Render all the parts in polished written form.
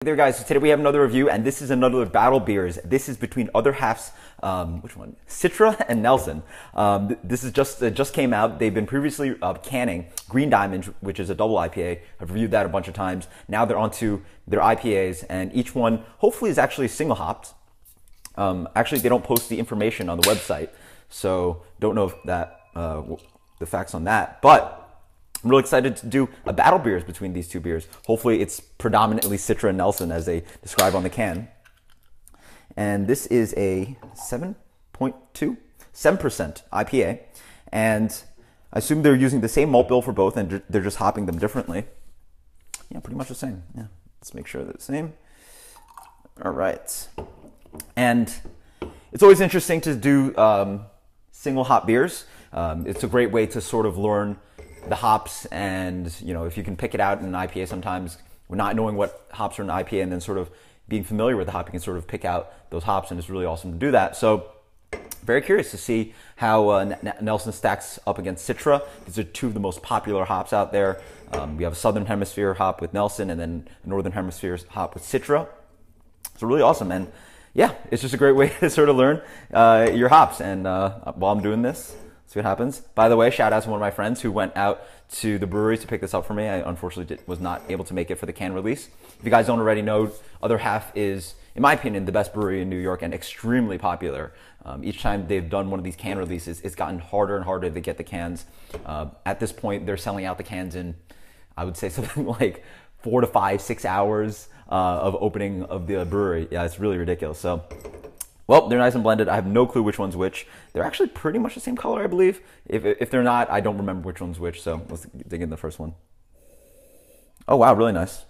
Hey there guys, so today we have another review and this is another battle beers. This is between other halves, which one? Citra and Nelson. This is just came out. They've been previously canning Green Diamond, which is a double IPA. I've reviewed that a bunch of times. Now they're onto their IPAs and each one hopefully is actually single hopped. Actually, they don't post the information on the website, so don't know if that, the facts on that, but I'm really excited to do a battle beers between these two beers. Hopefully it's predominantly Citra and Nelson as they describe on the can. And this is a 7% IPA. And I assume they're using the same malt bill for both and they're just hopping them differently. Yeah, pretty much the same. Yeah, let's make sure they're the same. All right. And it's always interesting to do single hop beers. It's a great way to sort of learn the hops, and you know, if you can pick it out in an IPA sometimes, not knowing what hops are in an IPA and then sort of being familiar with the hop, you can sort of pick out those hops, and it's really awesome to do that. So very curious to see how Nelson stacks up against Citra. These are two of the most popular hops out there. We have a Southern Hemisphere hop with Nelson and then a Northern Hemisphere hop with Citra. It's really awesome, and yeah, it's just a great way to sort of learn your hops. And while I'm doing this, see what happens. By the way, shout out to one of my friends who went out to the brewery to pick this up for me. I unfortunately was not able to make it for the can release. If you guys don't already know, Other Half is, in my opinion, the best brewery in New York and extremely popular. Each time they've done one of these can releases, it's gotten harder and harder to get the cans. At this point, they're selling out the cans in, I would say, something like 4 to 5, 6 hours of opening of the brewery. Yeah, it's really ridiculous. So, well, they're nice and blended. I have no clue which one's which. They're actually pretty much the same color, I believe. If they're not, I don't remember which one's which. So let's dig in the first one. Oh, wow, really nice.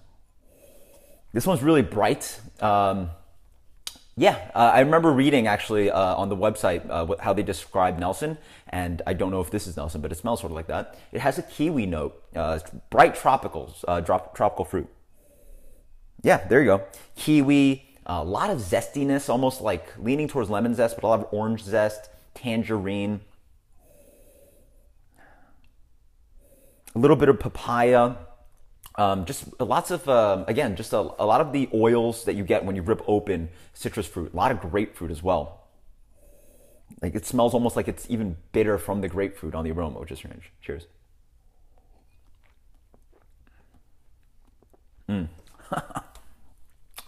This one's really bright. I remember reading actually on the website how they describe Nelson. And I don't know if this is Nelson, but it smells sort of like that. It has a kiwi note. Bright tropicals, tropical fruit. Yeah, there you go. Kiwi. A lot of zestiness, almost like leaning towards lemon zest, but a lot of orange zest, tangerine, a little bit of papaya, just lots of, again, just a lot of the oils that you get when you rip open citrus fruit, a lot of grapefruit as well. Like it smells almost like it's even bitter from the grapefruit on the aroma, which is strange. Cheers.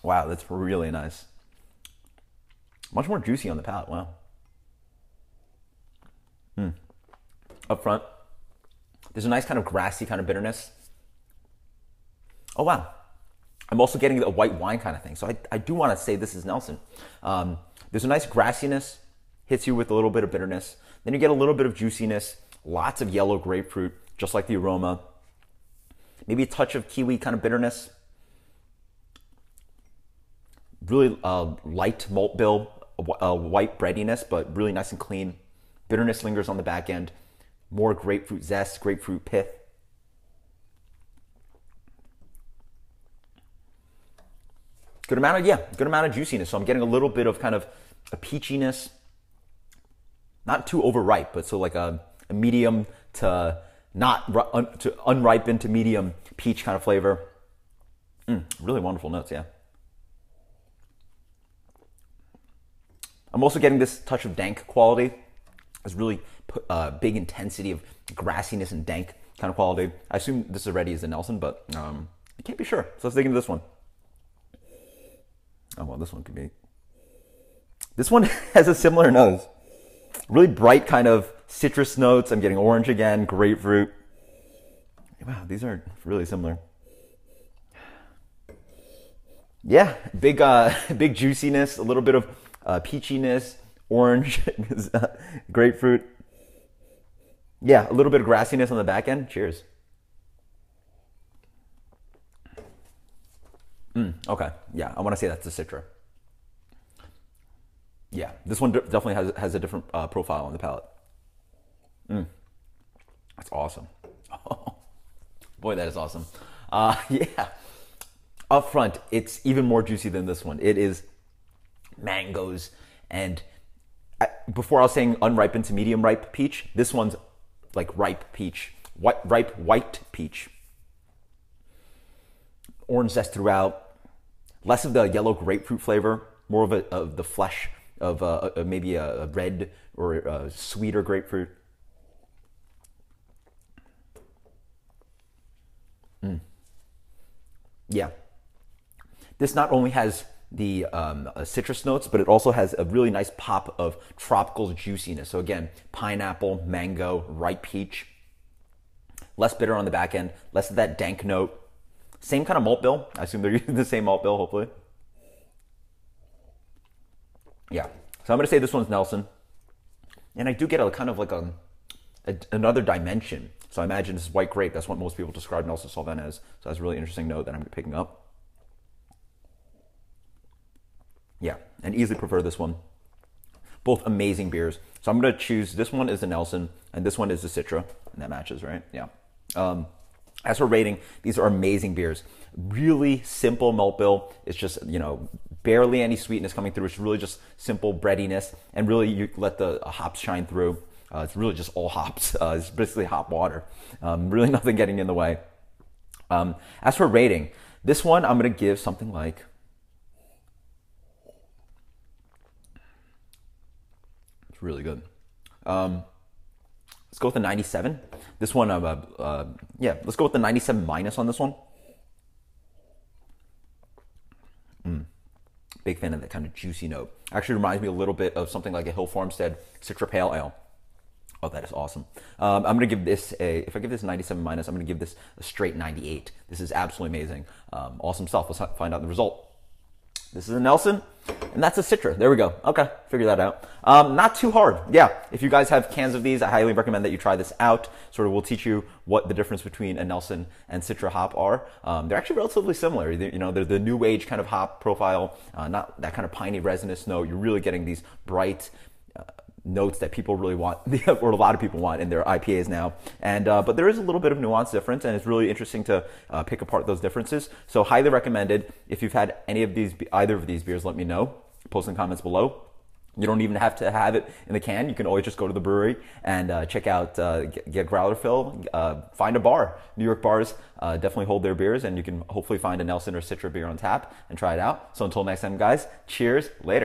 Wow, that's really nice. Much more juicy on the palate, wow. Up front, there's a nice kind of grassy kind of bitterness. Oh, wow. I'm also getting a white wine kind of thing. So I do want to say this is Nelson. There's a nice grassiness, hits you with a little bit of bitterness. Then you get a little bit of juiciness, lots of yellow grapefruit, just like the aroma. Maybe a touch of kiwi kind of bitterness. Really light malt bill, white breadiness, but really nice and clean. Bitterness lingers on the back end. More grapefruit zest, grapefruit pith. Good amount of juiciness. So I'm getting a little bit of kind of a peachiness. Not too overripe, but so like a medium to to unripened to medium peach kind of flavor. Really wonderful notes, yeah. I'm also getting this touch of dank quality. It's really big intensity of grassiness and dank kind of quality. I assume this already is a Nelson, but I can't be sure. So let's dig into this one. Oh, well, this one could be. This one has a similar nose. Really bright kind of citrus notes. I'm getting orange again, grapefruit. Wow, these are really similar. Yeah, big juiciness, a little bit of peachiness, orange, grapefruit. Yeah, a little bit of grassiness on the back end. Cheers. Okay, yeah, I want to say that's the Citra. Yeah, this one definitely has a different profile on the palate. That's awesome. Oh, boy, that is awesome. Yeah, up front, it's even more juicy than this one. It is mangoes, and before I was saying unripened to medium ripe peach, this one's like ripe peach, ripe white peach. Orange zest throughout, Less of the yellow grapefruit flavor, more of the flesh of maybe a red or a sweeter grapefruit. Yeah. This not only has the citrus notes, but it also has a really nice pop of tropical juiciness. So again, pineapple, mango, ripe peach. Less bitter on the back end, less of that dank note. Same kind of malt bill. I assume they're using the same malt bill, hopefully. Yeah. So I'm going to say this one's Nelson. And I do get a kind of like another dimension. So I imagine this is white grape. That's what most people describe Nelson Sauvin as. So that's a really interesting note that I'm picking up. Yeah, and easily prefer this one. Both amazing beers. So I'm going to choose, this one is the Nelson, and this one is the Citra. And that matches, right? Yeah. As for rating, these are amazing beers. Really simple malt bill. It's just, you know, barely any sweetness coming through. It's really just simple breadiness, and really you let the hops shine through. It's really just all hops. It's basically hop water. Really nothing getting in the way. As for rating, this one I'm going to give something like, it's really good. Let's go with the 97. This one, yeah, let's go with the 97 minus on this one. Big fan of that kind of juicy note. Actually reminds me a little bit of something like a Hill Farmstead Citra Pale Ale. Oh, that is awesome. I'm going to give this if I give this 97 minus, I'm going to give this a straight 98. This is absolutely amazing. Awesome stuff. Let's find out the result. This is a Nelson, and that's a Citra. There we go. Okay, figure that out. Not too hard. Yeah, if you guys have cans of these, I highly recommend that you try this out. Sort of will teach you what the difference between a Nelson and Citra hop are. They're actually relatively similar. You know, they're the new age kind of hop profile, not that kind of piney resinous note. You're really getting these bright notes that people really want, or a lot of people want in their IPAs now. And but there is a little bit of nuance difference, and it's really interesting to pick apart those differences. So highly recommended. If you've had either of these beers, let me know. Post in comments below. You don't even have to have it in the can. You can always just go to the brewery and check out, get growler fill, find a bar. New York bars definitely hold their beers, and you can hopefully find a Nelson or Citra beer on tap and try it out. So until next time, guys, cheers, later.